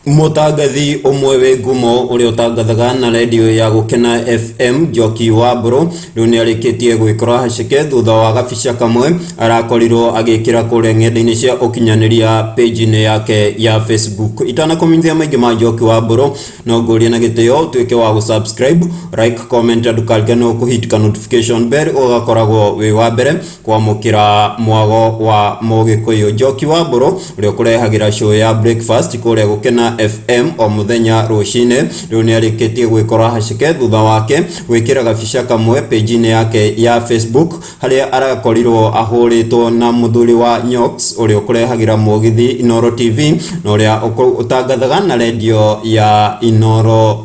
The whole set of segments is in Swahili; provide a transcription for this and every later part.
Mutangathi umwe we ngumo uria utangathaga na radio ya Gukena FM Njoki wa Mburu riu ni arikitie gwikora hacike thutha wa gabica kamwe arakorirwo agikira kure ng'enda-ini cia ukinyaniria page-ini yake ya Facebook. Itana komithia maingi ma Njoki wa Mburu no nguria na gitio tuike wa gusubscribe, like, comment and ukarigano kuhitika notification bell ugakoragwo wi wa mbere kwamukira mwago wa Mugikuyu. Njoki wa Mburu uria kurehagira show ya breakfast kuria Gukena FM o muthenya rucine riu ni arikitie gwikora hacike thutha wake gwikira gabica kamwe page-ini yake ya Facebook haria arakorirwo ahuritwo na muthuri wa Nyoks uria kurehagira mugithi Inoro TV na uria utangathaga na radio ya Inoro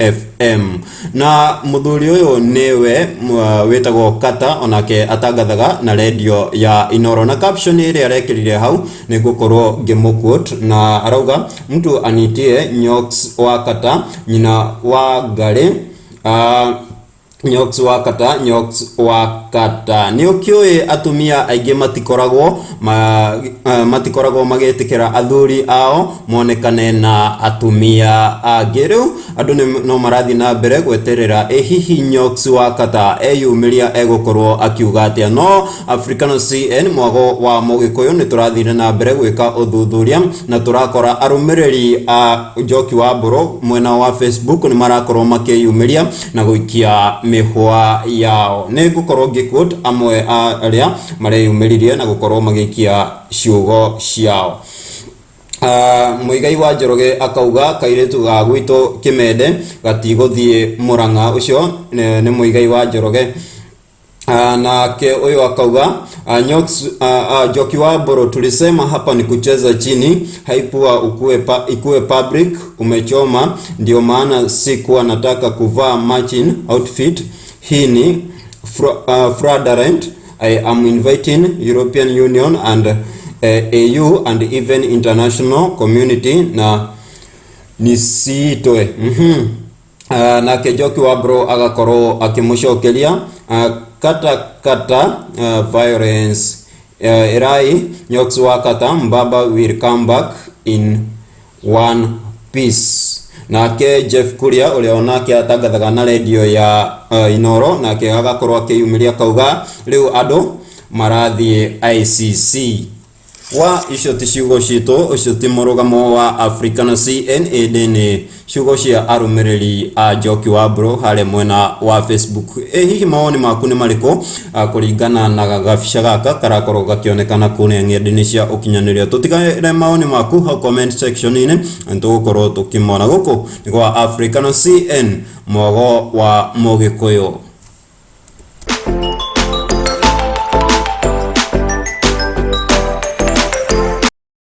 FM na muthuri uyu niwe wetagwo Katta onake atangathaga na radio ya Inoro na caption iri arekirire hau ni gukorwo ngimuquote na arauga mtu anitie Nyoks wa Katta nyina wa ngari Nyoks wa Katta, Nyoks wa Katta. Ni ukioi atumia aingi matikoragwo magitikira athuri ao monekane na atumia angi. Riu andu no marathi na mbere gweterera hihi Nyoks wa Katta eyumiria egukorwo akiuga atia. No African CN mwago wa Mugikuyu ni turathire na mbere gwika uthuthuria na turakora arumiriri a Njoki wa Mburu mwena wa Facebook ni marakorwo makiyumiria na guikia mihwa yao. Ni gukorwo ngikuot amwe aria mareyumiririe na gukorwo magikia ciugo ciao. Muigai wa Njoroge akauga kairetu ga gwito Kimende gatigothie Murang'a. Ucio ni muigai wa Njoroge na ke uyu akauga Nyoks Njoki wa Mburu tulisema hapa ni kucheza chini, haikuwa ikuwe public, umechoma ndio maana sikuwa nataka kuvaa matching outfit. Hii ni fraudulent. I am inviting European Union and AU and even international community na nisitoe. Na ke Njoki wa Mburu agakorwo akimushokeria Katta violence irai Nyoks wa Katta mbaba will come back in one piece. Na ke Jeff Kuria uria onake atangathaga na radio ya Inoro na ke agakorwo akiyumiria kauga riu andu marathie ICC. Wa icio ti ciugo citu, ucio ti murugamo wa African CN edeni ciugo cia arumiriri a Njoki wa Mburu hare mwena wa Facebook. Hihi mawoni maku ni mariko kuringana na gabica gaka karakorwo gakionekana kuria ng'enda-ini cia ukinyaniria? Tutigare mawoni maku ha comment section ini ntugukorwo tukimona. Guku ni kwa African CN mwago wa Mugikuyu.